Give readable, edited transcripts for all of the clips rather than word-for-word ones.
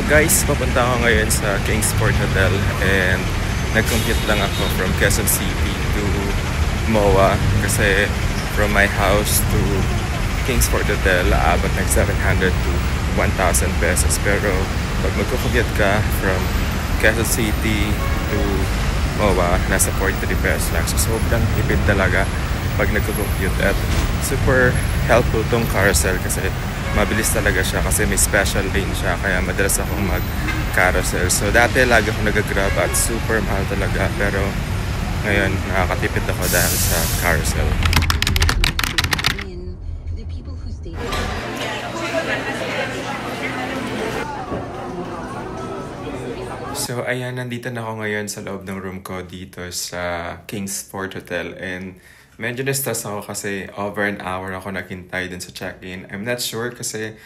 Guys, papunta ako ngayon sa Kingsport Hotel and nag-compute lang ako from Quezon City to MOA kasi from my house to Kingsport Hotel aabot ng 700 to 1,000 pesos. Pero pag mag-compute ka from Quezon City to MOA, nasa 43 pesos lang. So sobrang tipid talaga pag nag-compute at super helpful tong carousel kasi mabilis talaga siya kasi may special lane siya kaya madalas akong mag-carousel. So dati lagi ako nag-grab at super mahal talaga pero ngayon nakakatipid ako dahil sa carousel. So ayan, nandito na ako ngayon sa loob ng room ko dito sa Kingsport Hotel and medyo na-stress ako kasi over an hour ako naghintay dun sa check-in. I'm not sure kasi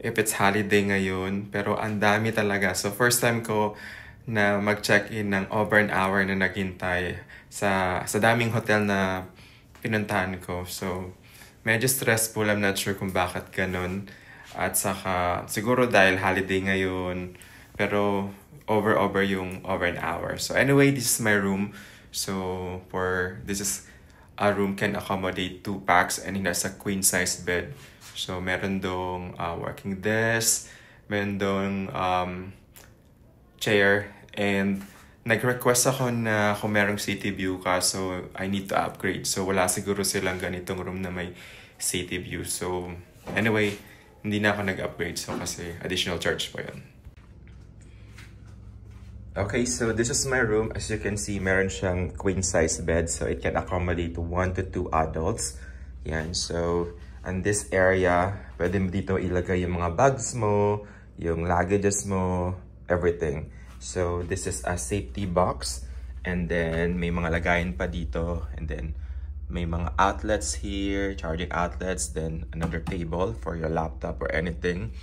if it's holiday ngayon, pero ang dami talaga. So first time ko na mag-check-in ng over an hour na naghintay sa daming hotel na pinuntahan ko. So medyo stressful, I'm not sure kung bakit ganun. At saka siguro dahil holiday ngayon, pero over yung over an hour. So anyway, this is my room. So this is a room can accommodate 2 packs and it has a queen size bed. So meron dong working desk, meron dong chair, and nag-request ako na kung merong city view ka, so I need to upgrade. So wala siguro silang ganitong room na may city view. So anyway, hindi na ako nag-upgrade so kasi additional charge pa yun. Okay, so this is my room. As you can see, meron siyang queen size bed so it can accommodate 1 to 2 adults. Yan, so on this area, pwede mo dito ilagay yung mga bags mo, yung luggages mo, everything. So this is a safety box and then may mga lagayan pa dito and then may mga outlets here, charging outlets, then another table for your laptop or anything.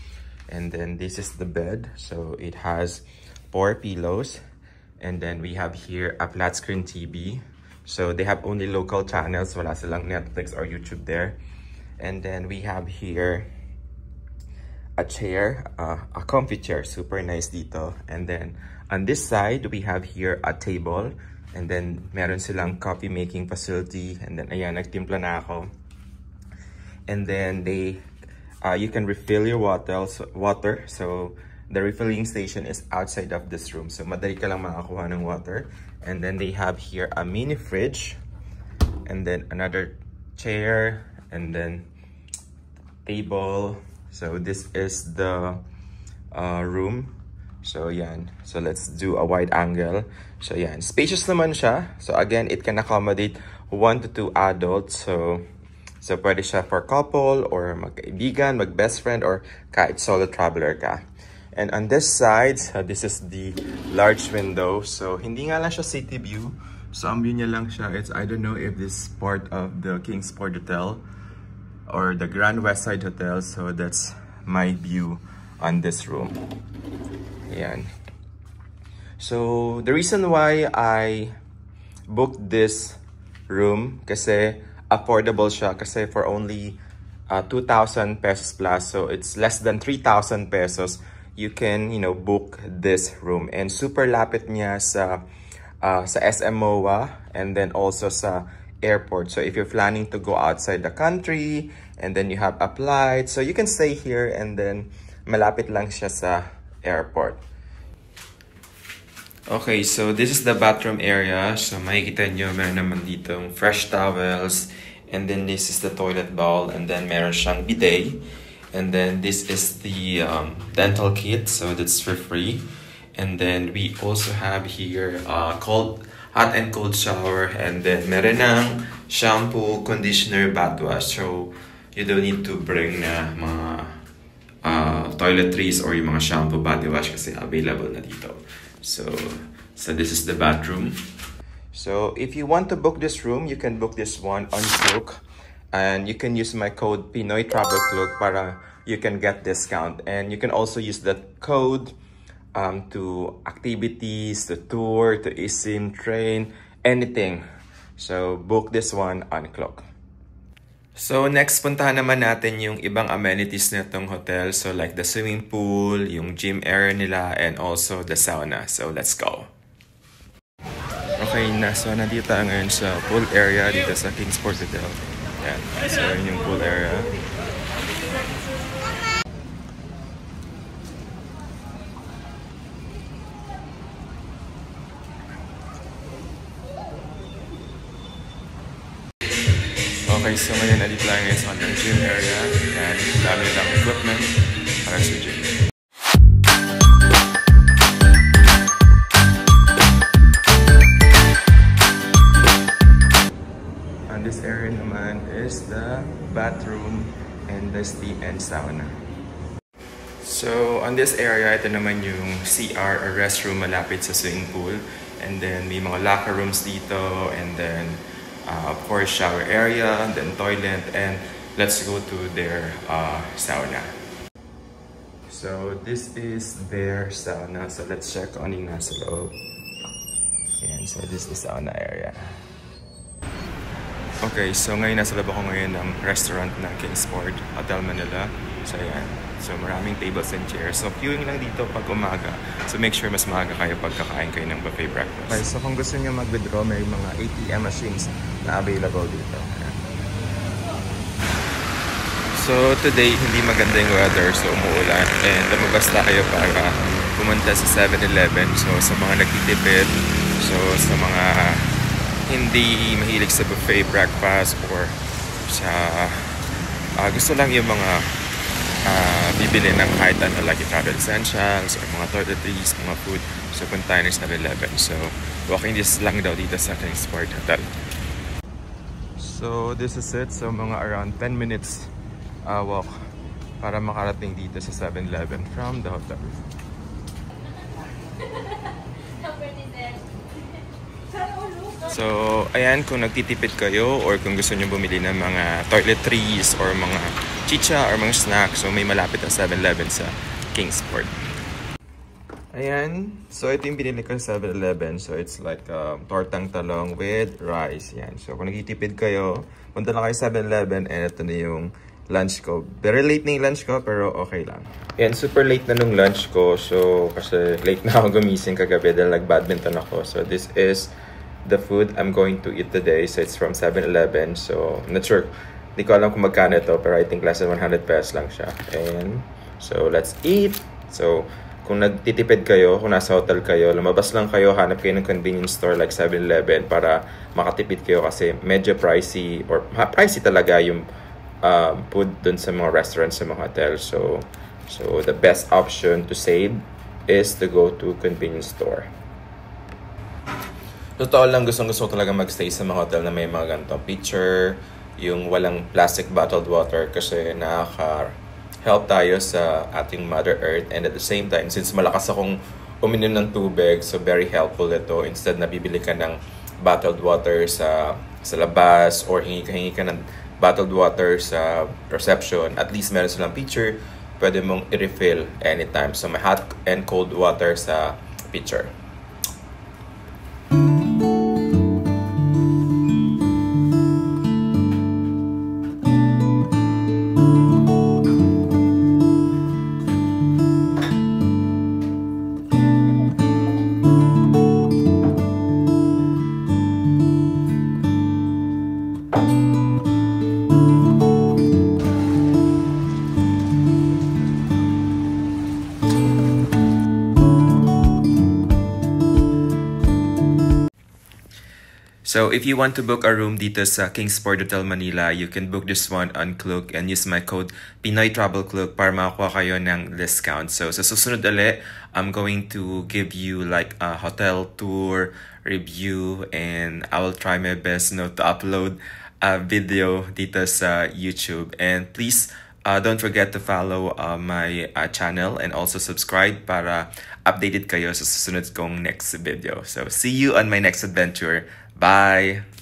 And then this is the bed. So it has 4 pillows and then we have here a flat screen TV. So they have only local channels, wala silang Netflix or YouTube there. And then we have here a chair, a comfy chair, super nice dito. And then on this side we have here a table and then meron silang coffee making facility and then ayan, nagtimpla na ako. And then you can refill your water. So the refilling station is outside of this room. So madali ka lang makakuha ng water. And then they have here a mini fridge. And then another chair. And then table. So this is the room. So yan. So let's do a wide angle. So yan. Spacious naman siya. So again, it can accommodate 1 to 2 adults. So pwede siya for couple or magkaibigan, mag-best friend, or kahit solo traveler ka. And on this side, this is the large window. So, hindi nga lang siya city view. So, ang view niya lang siya. I don't know if this is part of the Kingsport Hotel or the Grand Westside Hotel. So, that's my view on this room. Ayan. So, the reason why I booked this room, kasi affordable siya. Kasi for only 2,000 pesos plus. So, it's less than 3,000 pesos. You can, book this room. And super lapit niya sa SM MOA and then also sa airport. So if you're planning to go outside the country and then you have applied, so you can stay here and then malapit lang siya sa airport. Okay, so this is the bathroom area. So makikita nyo, meron naman ditong fresh towels. And then this is the toilet bowl. And then meron siyang bidet. And then this is the dental kit, so that's for free. And then we also have here hot and cold shower. And then meron ng shampoo, conditioner, bath wash. So you don't need to bring na mga toiletries or yung mga shampoo, body wash kasi available na dito. So this is the bathroom. So if you want to book this room, you can book this one on Klook. And you can use my code Pinoy Travel Klook para you can get discount. And you can also use that code to activities, to tour, to eSIM, train, anything. So book this one on Klook. So next, puntahan naman natin yung ibang amenities na itong hotel. So like the swimming pool, yung gym area nila, and also the sauna. So let's go! Okay, nandito tayo ngayon sa pool area dito sa Kingsport Hotel. Yan. So yun yung pool area. Okay, so ngayon nandito tayo ngayon sa kanilang gym area. Yan, dami lang equipment para sa gym. And this area naman is the bathroom and the steam and sauna. So on this area, ito naman yung CR or restroom malapit sa swimming pool. And then may mga locker rooms dito, and then of course shower area, then toilet, and let's go to their sauna. So this is their sauna. So let's check on yung nasa loob. Ayan, so this is the sauna area. Okay, so ngayon nasa loob ako ngayon ng restaurant ng Kingsport Hotel Manila. So ayan, so maraming tables and chairs. So queuing lang dito pag umaga. So make sure mas maaga kayo pag kakain kayo ng buffet breakfast. Okay, so kung gusto niyo mag-withdraw, may mga ATM machines na available dito. Ayan. So today, hindi maganda yung weather, so umuulan. And lumabas na kayo para pumunta sa 7-Eleven. So sa mga nagtitipid, so sa mga hindi mahilig sa buffet breakfast, or sa gusto lang yung mga bibili ng kahit ano, like travel essentials or mga toiletries, mga food, so punta tayo ng 7-Eleven. So walking distance lang daw dito sa Kingsport Hotel. So this is it. So mga around 10 minutes walk para makarating dito sa 7-Eleven from the hotel. So, ayan, kung nagtitipid kayo or kung gusto nyo bumili ng mga toiletries or mga chicha or mga snacks, so may malapit na 7-Eleven sa Kingsport. Ayan, so ito yung binili ko sa 7-Eleven. So, it's like tortang talong with rice. Yan. So, kung nagtitipid kayo, punta lang kayo sa 7-Eleven, and ito na yung lunch ko. Very late na yung lunch ko, pero okay lang. Yan, super late na nung lunch ko. So, kasi late na ako gumising kagabi dahil nag-badminton ako. So, this is the food I'm going to eat today. So it's from 7-Eleven. So I'm not sure, di ko alam kung magkano ito, pero I think less than 100 pesos lang siya. And so let's eat. So kung nagtitipid kayo, kung nasa hotel kayo, lumabas lang kayo, hanap kayo ng convenience store like 7-Eleven para makatipid kayo, kasi medyo pricey, or pricey talaga yung food dun sa mga restaurants, sa mga hotel. So the best option to save is to go to convenience store. Totoo lang, gustong-gusto ko talaga magstay sa mga hotel na may mga ganitong picture, yung walang plastic bottled water, kasi nakaka-help tayo sa ating Mother Earth. And at the same time, since malakas akong uminom ng tubig, so very helpful ito. Instead na bibili ka ng bottled water sa labas, or hingi ka ng bottled water sa reception, at least meron silang pitcher, pwede mong i-refill anytime. So may hot and cold water sa pitcher. So if you want to book a room dito sa Kingsport Hotel Manila, you can book this one on Klook and use my code Pinoy Travel Klook para makakuha kayo ng discount. So sa susunod ulit, I'm going to give you like a hotel tour review, and I will try my best to upload a video dito sa YouTube. And please don't forget to follow my channel and also subscribe para updated kayo sa susunod kong next video. So see you on my next adventure. Bye!